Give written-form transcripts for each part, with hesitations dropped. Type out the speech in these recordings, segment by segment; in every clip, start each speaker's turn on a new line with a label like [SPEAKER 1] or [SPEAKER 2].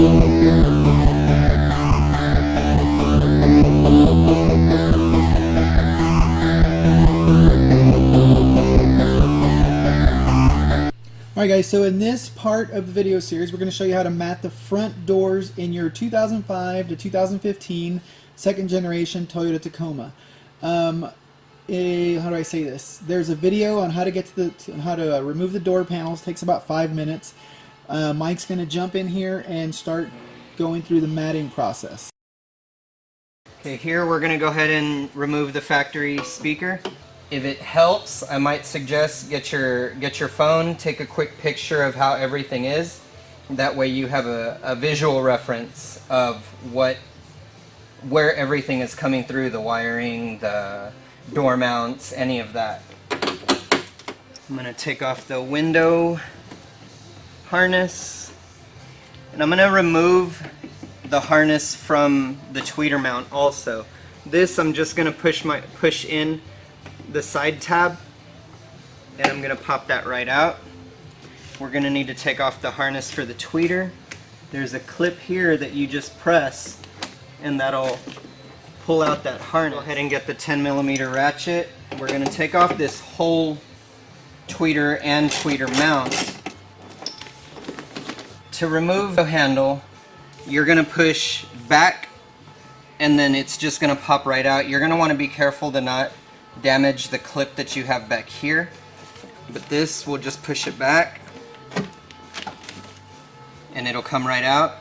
[SPEAKER 1] Alright guys, so in this part of the video series we're going to show you how to mat the front doors in your 2005 to 2015 second generation Toyota Tacoma. How do I say this? There's a video on how to get to how to remove the door panels. It takes about 5 minutes. Mike's going to jump in here and start going through the matting process.
[SPEAKER 2] Okay, here we're going to go ahead and remove the factory speaker. If it helps, I might suggest get your phone, take a quick picture of how everything is. That way you have a visual reference of where everything is coming through, the wiring, the door mounts, any of that. I'm going to take off the window harness, and I'm going to remove the harness from the tweeter mount also. This I'm just going to push in the side tab, and I'm going to pop that right out. We're going to need to take off the harness for the tweeter. There's a clip here that you just press and that'll pull out that harness. Go ahead and get the 10mm ratchet. We're going to take off this whole tweeter and tweeter mount. To remove the handle, you're going to push back and then it's just going to pop right out. You're going to want to be careful to not damage the clip that you have back here, but this will just push it back and it'll come right out.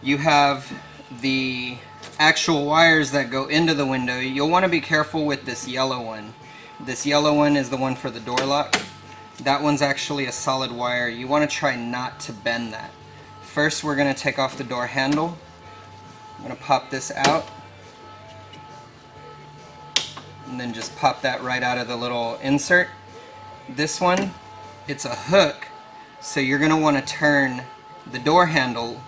[SPEAKER 2] You have the actual wires that go into the window. You'll want to be careful with this yellow one. This yellow one is the one for the door lock. That one's actually a solid wire. You want to try not to bend that. First we're going to take off the door handle. I'm going to pop this out and then just pop that right out of the little insert. This one, it's a hook, so you're going to want to turn the door handle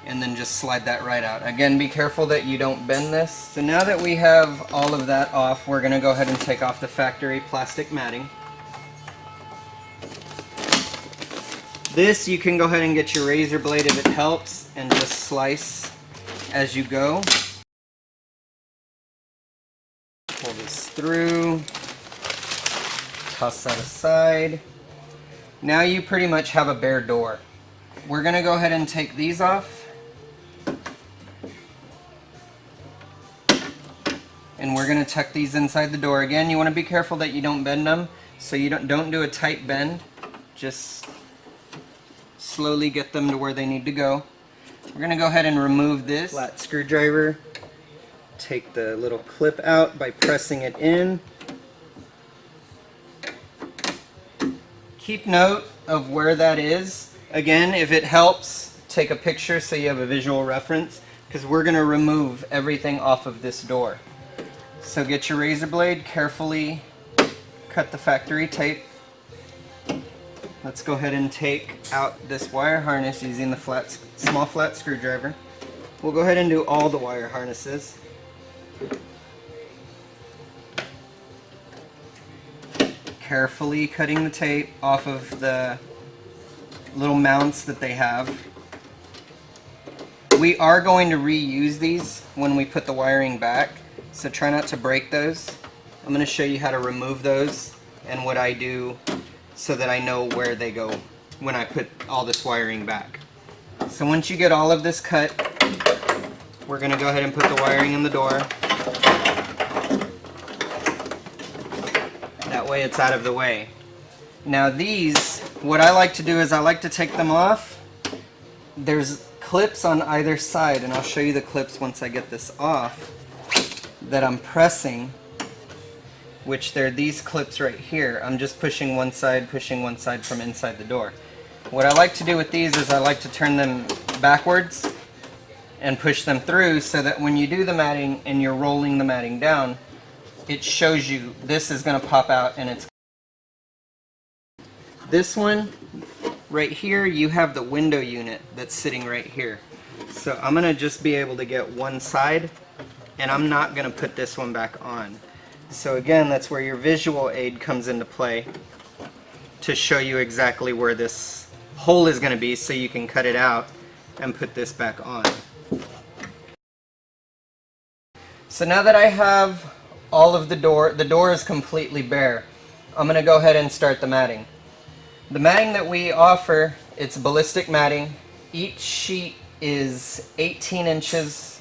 [SPEAKER 2] and then just slide that right out. Again, be careful that you don't bend this. So now that we have all of that off, we're going to go ahead and take off the factory plastic matting. This, you can go ahead and get your razor blade if it helps and just slice as you go. Pull this through, toss that aside. Now you pretty much have a bare door. We're going to go ahead and take these off, and we're going to tuck these inside the door. Again, you want to be careful that you don't bend them, so you don't do a tight bend. Just slowly get them to where they need to go. We're going to go ahead and remove this flat screwdriver. Take the little clip out by pressing it in. Keep note of where that is. Again, if it helps, take a picture so you have a visual reference, because we're going to remove everything off of this door. So get your razor blade, carefully cut the factory tape. Let's go ahead and take out this wire harness using the small flat screwdriver. We'll go ahead and do all the wire harnesses. Carefully cutting the tape off of the little mounts that they have. We are going to reuse these when we put the wiring back, so try not to break those. I'm going to show you how to remove those and what I do so that I know where they go when I put all this wiring back. So once you get all of this cut, we're going to go ahead and put the wiring in the door. That way it's out of the way. Now these, what I like to do is I like to take them off. There's clips on either side, and I'll show you the clips once I get this off, that I'm pressing, which they're these clips right here. I'm just pushing one side from inside the door. What I like to do with these is I like to turn them backwards and push them through so that when you do the matting and you're rolling the matting down, it shows you this is going to pop out and it's. This one right here, you have the window unit that's sitting right here. So I'm going to just be able to get one side, and I'm not going to put this one back on. So again, that's where your visual aid comes into play to show you exactly where this hole is going to be so you can cut it out and put this back on. So now that I have all of the door is completely bare, I'm going to go ahead and start the matting. The matting that we offer, it's ballistic matting. Each sheet is 18 inches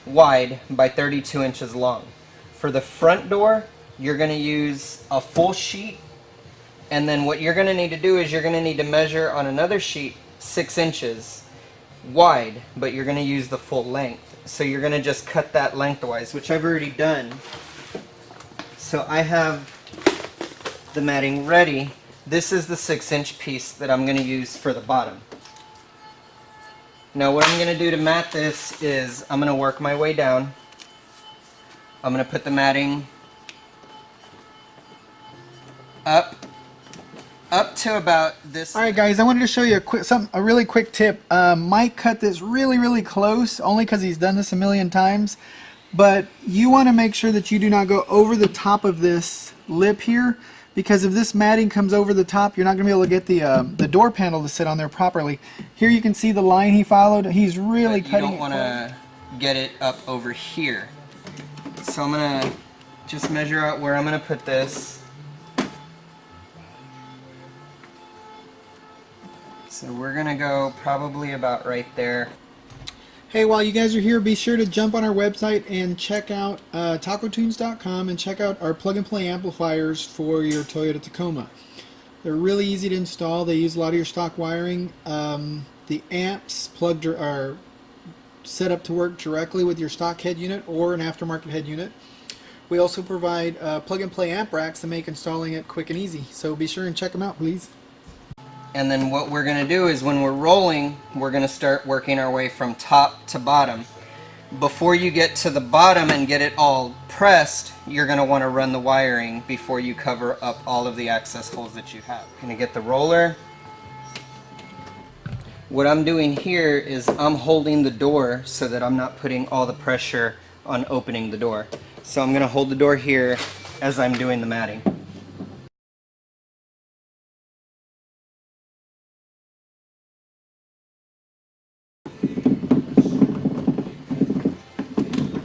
[SPEAKER 2] wide by 32 inches long. For the front door, you're going to use a full sheet, and then what you're going to need to do is you're going to need to measure on another sheet 6 inches wide, but you're going to use the full length. So you're going to just cut that lengthwise, which I've already done. So I have the matting ready. This is the 6-inch piece that I'm going to use for the bottom. Now what I'm going to do to mat this is I'm going to work my way down. I'm going to put the matting up to about this.
[SPEAKER 1] All right, guys, I wanted to show you a really quick tip. Mike cut this really close, only because he's done this a million times. But you want to make sure that you do not go over the top of this lip here, because if this matting comes over the top, you're not going to be able to get the door panel to sit on there properly. Here you can see the line he followed. He's really cutting it.
[SPEAKER 2] You don't want to get it up over here. So I'm going to just measure out where I'm going to put this. So we're going to go probably about right there.
[SPEAKER 1] Hey, while you guys are here, be sure to jump on our website and check out tacotunes.com and check out our plug-and-play amplifiers for your Toyota Tacoma. They're really easy to install. They use a lot of your stock wiring. The amps are set up to work directly with your stock head unit or an aftermarket head unit. We also provide plug-and-play amp racks to make installing it quick and easy. So be sure and check them out, please.
[SPEAKER 2] And then what we're going to do is when we're rolling, we're going to start working our way from top to bottom. Before you get to the bottom and get it all pressed, you're going to want to run the wiring before you cover up all of the access holes that you have. I'm going to get the roller. What I'm doing here is I'm holding the door so that I'm not putting all the pressure on opening the door. So I'm going to hold the door here as I'm doing the matting.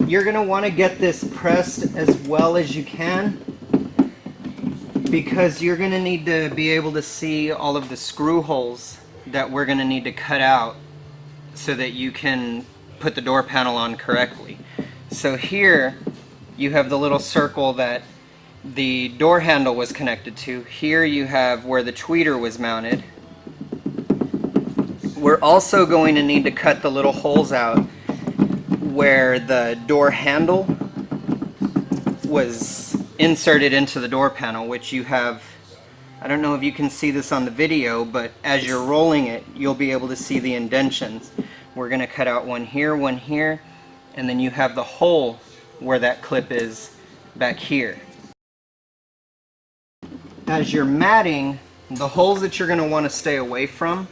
[SPEAKER 2] You're going to want to get this pressed as well as you can, because you're going to need to be able to see all of the screw holes that we're going to need to cut out so that you can put the door panel on correctly. So here you have the little circle that the door handle was connected to. Here you have where the tweeter was mounted. We're also going to need to cut the little holes out where the door handle was inserted into the door panel, which you have, I don't know if you can see this on the video, but as you're rolling it, you'll be able to see the indentions. We're going to cut out one here, and then you have the hole where that clip is back here. As you're matting, the holes that you're going to want to stay away from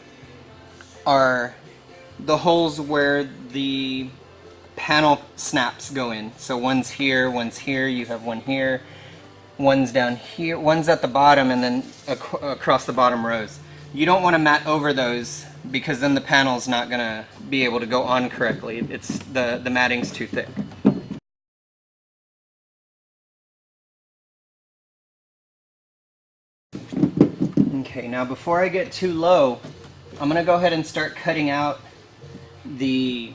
[SPEAKER 2] are the holes where the panel snaps go in. So one's here, you have one here, one's down here, one's at the bottom, and then across the bottom rows. You don't want to mat over those, because then the panel's not going to be able to go on correctly. It's the matting's too thick. Okay, now before I get too low, I'm going to go ahead and start cutting out the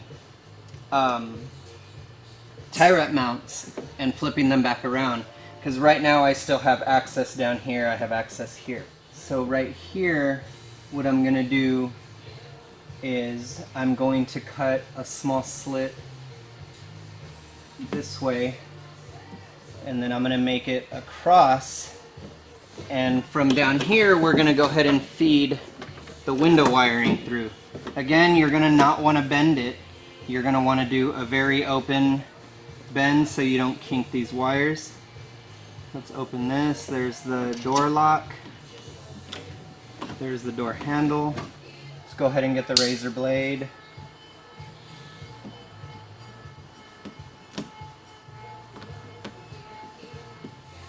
[SPEAKER 2] tie wrap mounts and flipping them back around, because right now I still have access down here, I have access here. So right here, what I'm going to do is I'm going to cut a small slit this way, and then I'm going to make it across, and from down here we're going to go ahead and feed the window wiring through. Again, you're going to not want to bend it. You're going to want to do a very open bend so you don't kink these wires. Let's open this. There's the door lock. There's the door handle. Let's go ahead and get the razor blade.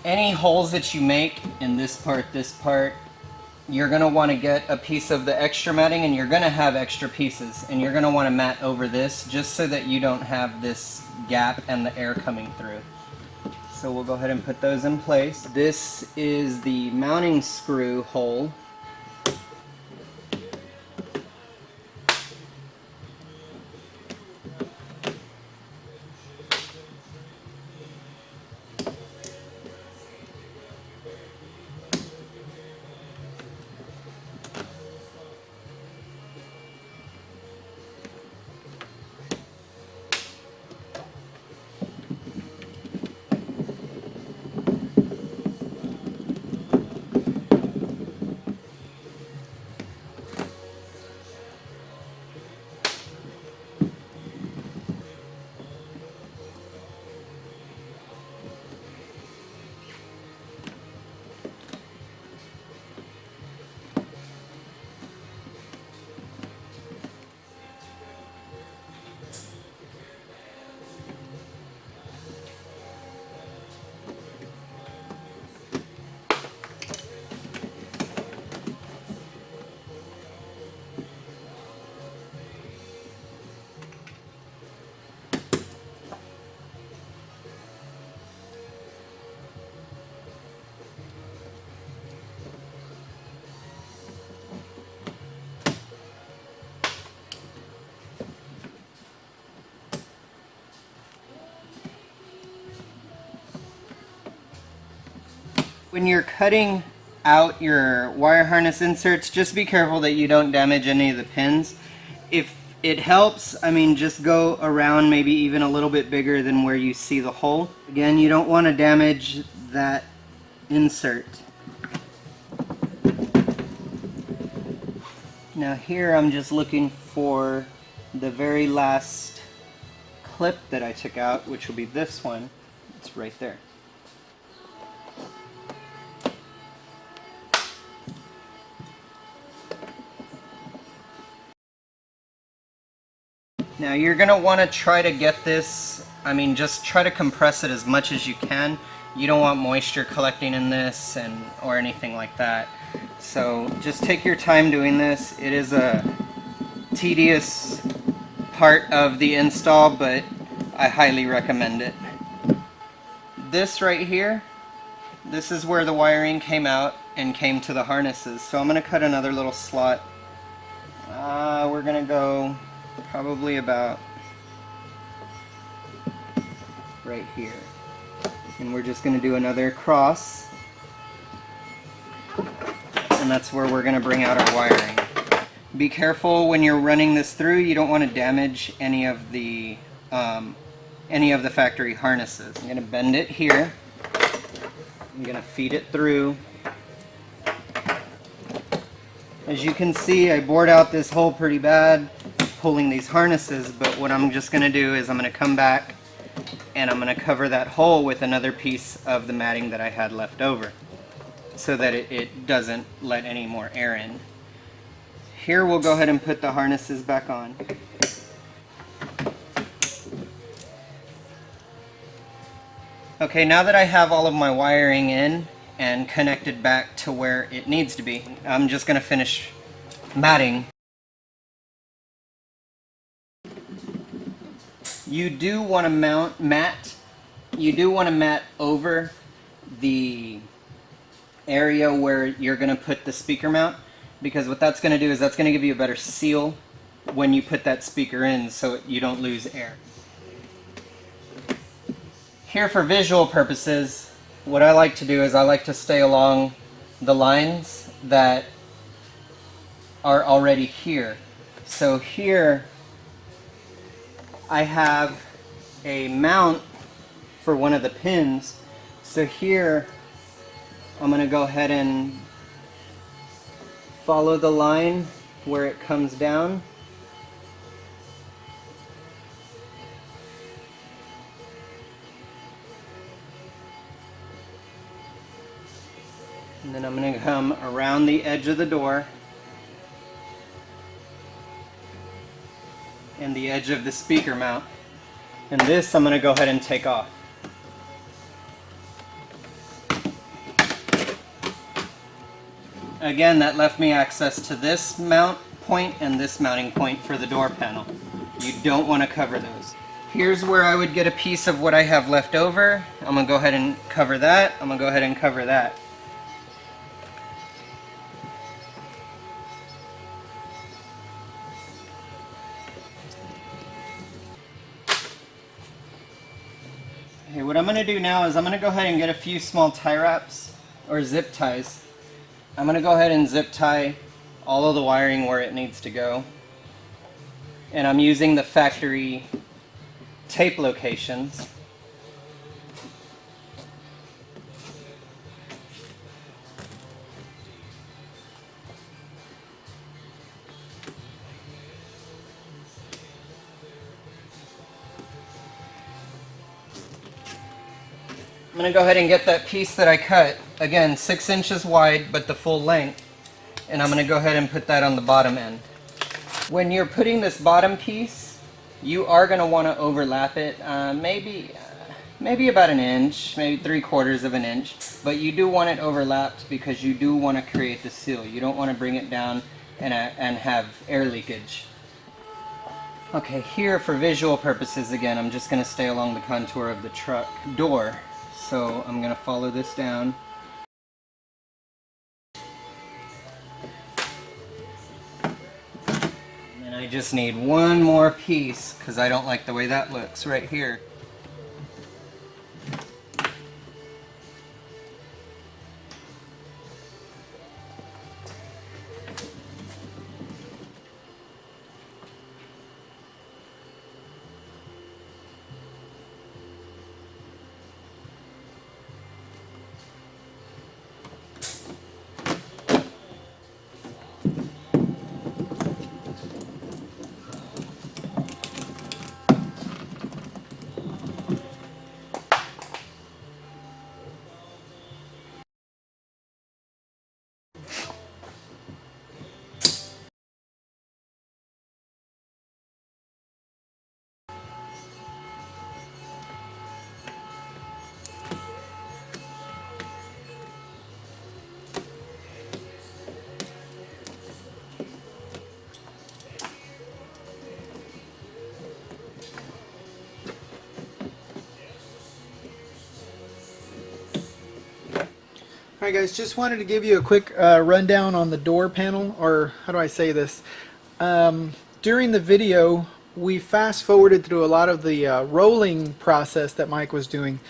[SPEAKER 2] Any holes that you make in this part, you're going to want to get a piece of the extra matting, and you're going to have extra pieces, and you're going to want to mat over this just so that you don't have this gap and the air coming through. So we'll go ahead and put those in place. This is the mounting screw hole. When you're cutting out your wire harness inserts, just be careful that you don't damage any of the pins. If it helps, I mean, just go around maybe even a little bit bigger than where you see the hole. Again, you don't want to damage that insert. Now here I'm just looking for the very last clip that I took out, which will be this one. It's right there. Now you're going to want to try to get this, I mean, just try to compress it as much as you can. You don't want moisture collecting in this or anything like that. So just take your time doing this. It is a tedious part of the install, but I highly recommend it. This right here, this is where the wiring came out and came to the harnesses. So I'm going to cut another little slot. We're going to go probably about right here, and we're just going to do another cross, and that's where we're going to bring out our wiring. Be careful when you're running this through. You don't want to damage any of the factory harnesses. I'm going to bend it here. I'm going to feed it through. As you can see, I bored out this hole pretty bad pulling these harnesses, but what I'm just going to do is I'm going to come back and I'm going to cover that hole with another piece of the matting that I had left over so that it doesn't let any more air in. Here we'll go ahead and put the harnesses back on. Okay, now that I have all of my wiring in and connected back to where it needs to be, I'm just going to finish matting. You do want to mat over the area where you're going to put the speaker mount, because what that's going to do is that's going to give you a better seal when you put that speaker in so you don't lose air. Here for visual purposes, what I like to do is I like to stay along the lines that are already here. So here I have a mount for one of the pins. So here I'm going to go ahead and follow the line where it comes down. And then I'm going to come around the edge of the door and the edge of the speaker mount. And this I'm going to go ahead and take off. Again, that left me access to this mount point and this mounting point for the door panel. You don't want to cover those. Here's where I would get a piece of what I have left over. I'm going to go ahead and cover that. I'm going to go ahead and cover that. Okay, what I'm going to do now is I'm going to go ahead and get a few small tie wraps or zip ties. I'm going to go ahead and zip tie all of the wiring where it needs to go. And I'm using the factory tape locations. I'm going to go ahead and get that piece that I cut, again 6 inches wide but the full length, and I'm going to go ahead and put that on the bottom end. When you're putting this bottom piece, you are going to want to overlap it maybe about an inch, maybe 3/4 of an inch, but you do want it overlapped because you do want to create the seal. You don't want to bring it down and have air leakage. Okay, here for visual purposes again, I'm just going to stay along the contour of the truck door. So I'm going to follow this down. And I just need one more piece because I don't like the way that looks right here.
[SPEAKER 1] Alright guys, just wanted to give you a quick rundown on the door panel, or how do I say this? During the video, we fast forwarded through a lot of the rolling process that Mike was doing,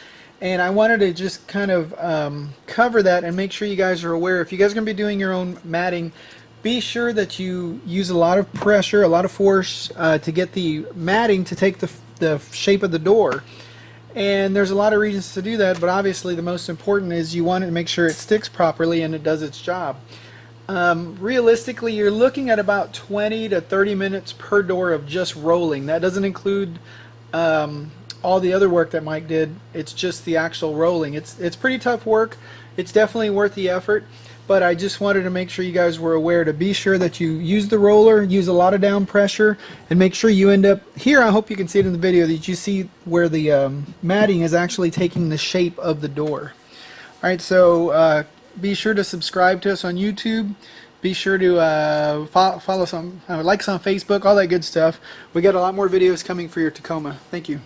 [SPEAKER 1] and I wanted to just kind of cover that and make sure you guys are aware. If you guys are going to be doing your own matting, be sure that you use a lot of pressure, a lot of force to get the matting to take the shape of the door. And there's a lot of reasons to do that, but obviously the most important is you want to make sure it sticks properly and it does its job. Realistically, you're looking at about 20 to 30 minutes per door of just rolling. That doesn't include all the other work that Mike did. It's just the actual rolling. It's pretty tough work. It's definitely worth the effort, but I just wanted to make sure you guys were aware to be sure that you use the roller, use a lot of down pressure, and make sure you end up here. I hope you can see it in the video that you see where the matting is actually taking the shape of the door. Alright, so be sure to subscribe to us on YouTube. Be sure to follow us on, like us on Facebook, all that good stuff. We got a lot more videos coming for your Tacoma. Thank you.